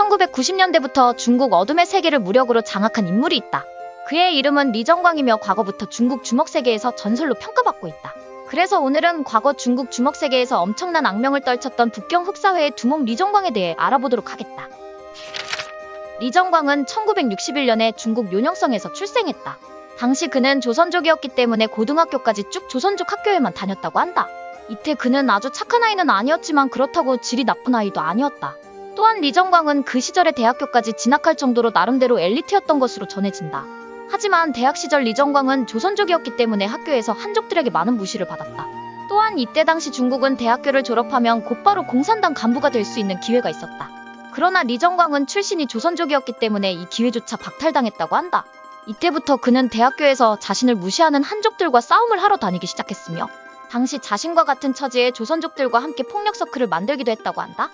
1990년대부터 중국 어둠의 세계를 무력으로 장악한 인물이 있다. 그의 이름은 리정광이며 과거부터 중국 주먹세계에서 전설로 평가받고 있다. 그래서 오늘은 과거 중국 주먹세계에서 엄청난 악명을 떨쳤던 북경 흑사회의 두목 리정광에 대해 알아보도록 하겠다. 리정광은 1961년에 중국 요녕성에서 출생했다. 당시 그는 조선족이었기 때문에 고등학교까지 쭉 조선족 학교에만 다녔다고 한다. 이때 그는 아주 착한 아이는 아니었지만 그렇다고 질이 나쁜 아이도 아니었다. 또한 리정광은 그 시절에 대학교까지 진학할 정도로 나름대로 엘리트였던 것으로 전해진다. 하지만 대학 시절 리정광은 조선족이었기 때문에 학교에서 한족들에게 많은 무시를 받았다. 또한 이때 당시 중국은 대학교를 졸업하면 곧바로 공산당 간부가 될 수 있는 기회가 있었다. 그러나 리정광은 출신이 조선족이었기 때문에 이 기회조차 박탈당했다고 한다. 이때부터 그는 대학교에서 자신을 무시하는 한족들과 싸움을 하러 다니기 시작했으며 당시 자신과 같은 처지의 조선족들과 함께 폭력 서클을 만들기도 했다고 한다.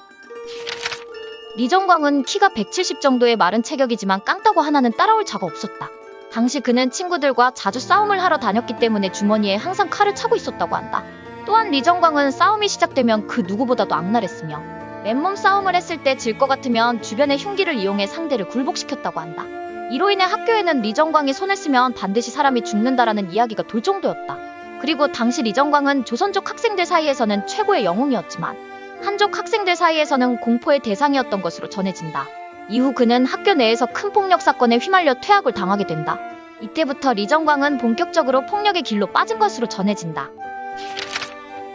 리정광은 키가 170 정도의 마른 체격이지만 깡따구 하나는 따라올 자가 없었다. 당시 그는 친구들과 자주 싸움을 하러 다녔기 때문에 주머니에 항상 칼을 차고 있었다고 한다. 또한 리정광은 싸움이 시작되면 그 누구보다도 악랄했으며 맨몸 싸움을 했을 때 질 것 같으면 주변의 흉기를 이용해 상대를 굴복시켰다고 한다. 이로 인해 학교에는 리정광이 손을 쓰면 반드시 사람이 죽는다라는 이야기가 돌 정도였다. 그리고 당시 리정광은 조선족 학생들 사이에서는 최고의 영웅이었지만 한족 학생들 사이에서는 공포의 대상이었던 것으로 전해진다. 이후 그는 학교 내에서 큰 폭력 사건에 휘말려 퇴학을 당하게 된다. 이때부터 리정광은 본격적으로 폭력의 길로 빠진 것으로 전해진다.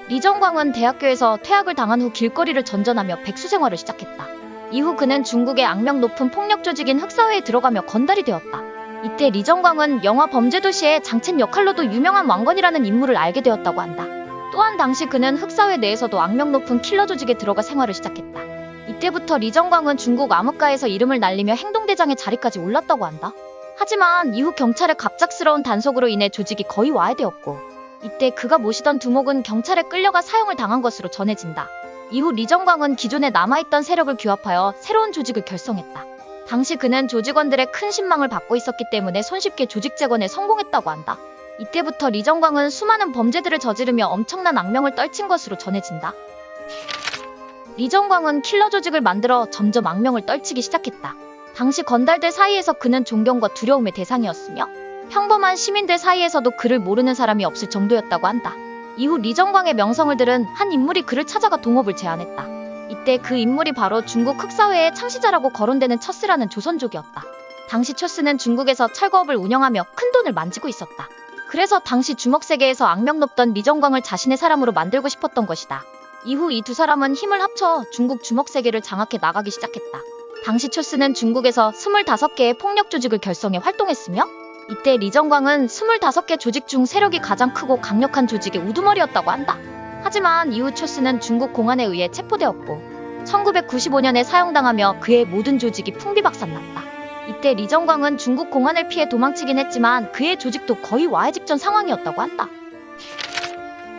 리정광은 대학교에서 퇴학을 당한 후 길거리를 전전하며 백수 생활을 시작했다. 이후 그는 중국의 악명 높은 폭력 조직인 흑사회에 들어가며 건달이 되었다. 이때 리정광은 영화 범죄도시의 장첸 역할로도 유명한 왕건이라는 인물을 알게 되었다고 한다. 또한 당시 그는 흑사회 내에서도 악명 높은 킬러 조직에 들어가 생활을 시작했다. 이때부터 리정광은 중국 암흑가에서 이름을 날리며 행동대장의 자리까지 올랐다고 한다. 하지만 이후 경찰의 갑작스러운 단속으로 인해 조직이 거의 와해되었고 이때 그가 모시던 두목은 경찰에 끌려가 사형을 당한 것으로 전해진다. 이후 리정광은 기존에 남아있던 세력을 규합하여 새로운 조직을 결성했다. 당시 그는 조직원들의 큰 신망을 받고 있었기 때문에 손쉽게 조직 재건에 성공했다고 한다. 이때부터 리정광은 수많은 범죄들을 저지르며 엄청난 악명을 떨친 것으로 전해진다. 리정광은 킬러 조직을 만들어 점점 악명을 떨치기 시작했다. 당시 건달들 사이에서 그는 존경과 두려움의 대상이었으며 평범한 시민들 사이에서도 그를 모르는 사람이 없을 정도였다고 한다. 이후 리정광의 명성을 들은 한 인물이 그를 찾아가 동업을 제안했다. 이때 그 인물이 바로 중국 흑사회의 창시자라고 거론되는 처스라는 조선족이었다. 당시 처스는 중국에서 철거업을 운영하며 큰 돈을 만지고 있었다. 그래서 당시 주먹세계에서 악명 높던 리정광을 자신의 사람으로 만들고 싶었던 것이다. 이후 이 두 사람은 힘을 합쳐 중국 주먹세계를 장악해 나가기 시작했다. 당시 처스는 중국에서 25개의 폭력 조직을 결성해 활동했으며 이때 리정광은 25개 조직 중 세력이 가장 크고 강력한 조직의 우두머리였다고 한다. 하지만 이후 처스는 중국 공안에 의해 체포되었고 1995년에 사형당하며 그의 모든 조직이 풍비박산났다. 이때 리정광은 중국 공안을 피해 도망치긴 했지만 그의 조직도 거의 와해 직전 상황이었다고 한다.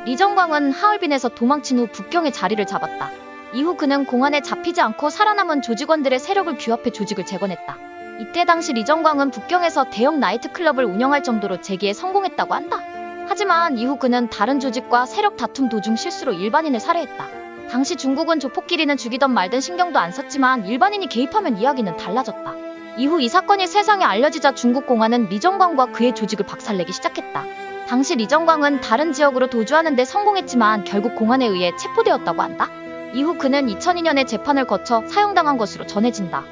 리정광은 하얼빈에서 도망친 후 북경에 자리를 잡았다. 이후 그는 공안에 잡히지 않고 살아남은 조직원들의 세력을 규합해 조직을 재건했다. 이때 당시 리정광은 북경에서 대형 나이트클럽을 운영할 정도로 재기에 성공했다고 한다. 하지만 이후 그는 다른 조직과 세력 다툼 도중 실수로 일반인을 살해했다. 당시 중국은 조폭끼리는 죽이던 말든 신경도 안 썼지만 일반인이 개입하면 이야기는 달라졌다. 이후 이 사건이 세상에 알려지자 중국 공안은 리정광과 그의 조직을 박살내기 시작했다. 당시 리정광은 다른 지역으로 도주하는 데 성공했지만 결국 공안에 의해 체포되었다고 한다. 이후 그는 2002년에 재판을 거쳐 사형당한 것으로 전해진다.